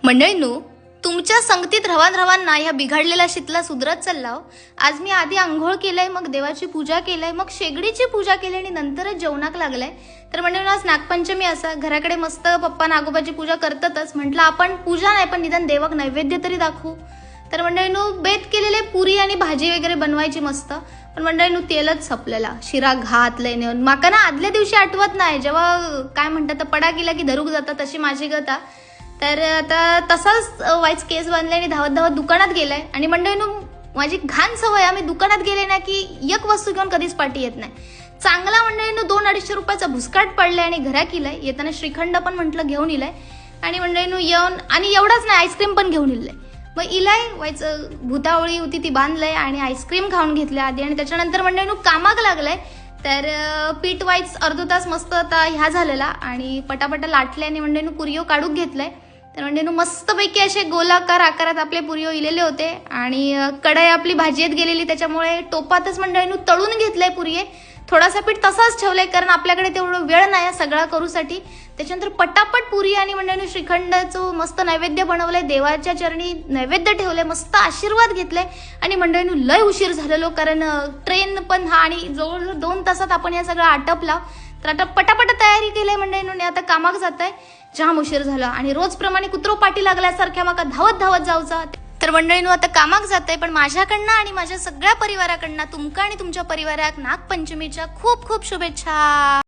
मंडळींनो, तुमच्या संगतीत रवान रवान ह्या बिघडलेल्या शीतला सुधरत चाललाव। आज मी आधी आंघोळ केलंय, मग देवाची पूजा केलंय, मग शेगडीची पूजा केली आणि नंतरच जेवणाक लागलाय। तर मंडळींनो, आज नागपंचमी असा घराकडे मस्त पप्पा नागोबाची पूजा करतातच। म्हटलं आपण पूजा नाही पण निदान देवाक नैवेद्य तरी दाखवू। तर मंडळींनो, बेत केलेले पुरी आणि भाजी वगैरे बनवायची मस्त, पण मंडळींनो तेलच संपलेला। शिरा घातलंय नेऊन माका ना आदल्या दिवशी आठवत नाही, जेव्हा काय म्हणतात पडा केला की धरूक जातात तशी माझी गता। तर आता तसाच वाईच केस बांधले आणि धावत धावत दुकानात गेलाय। आणि मंडळींनो, माझी घाण सवय, आम्ही दुकानात गेले ना की एक वस्तू घेऊन कधीच पाठी येत नाही। चांगला मंडळींनो 200-250 रुपयाचा भुसकाट पडलाय आणि घरा केलाय। येताना श्रीखंड पण म्हटलं घेऊन इलाय आणि मंडळींनो येऊन आणि एवढाच नाही, आईस्क्रीम पण घेऊन इलंय। मग इलाय वाईच भूतावळी होती ती बांधलंय आणि आईस्क्रीम खाऊन घेतल्या आधी आणि त्याच्यानंतर मंडळींनो कामाक लागलाय। तर पीठ वाईच अर्धा तास मस्त आता ह्या झालेला आणि पटापटा लाटले आणि मंडळींनो पुरियो काढून घेतलाय। तर मंडळींनो मस्तपैकी असे गोलाकार आकारात आपले पुरियो इलेले होते आणि कढई आपली भाजीत गेलेली, त्याच्यामुळे टोपातच मंडळींनो तळून घेतलंय पुरिये। थोडासा पीठ तसाच ठेवलाय कारण आपल्याकडे तेवढं वेळ नाही सगळा करूसाठी। त्याच्यानंतर पटापट पुरी आणि मंडळींनो श्रीखंडाचं मस्त नैवेद्य बनवलंय, देवाच्या चरणी नैवेद्य ठेवलंय, मस्त आशीर्वाद घेतलाय आणि मंडळींनो लय उशीर झालेलो कारण ट्रेन पण हा आणि जवळजवळ 2 तासात आपण या सगळं आटपला। तर आता पटापट तयारी केली मंडळींनो, आता कामाक जाताय, जाम उशीर झाला आणि रोजप्रमाणे कुत्रो पाठी लागल्यासारख्या माका धावत धावत जाऊचा। तर मंडळींनो आता कामाक जाताय, पण माझ्याकडनं आणि माझ्या सगळ्या परिवाराकडनं तुमका आणि तुमच्या परिवाराक नागपंचमीच्या खूप खूप शुभेच्छा।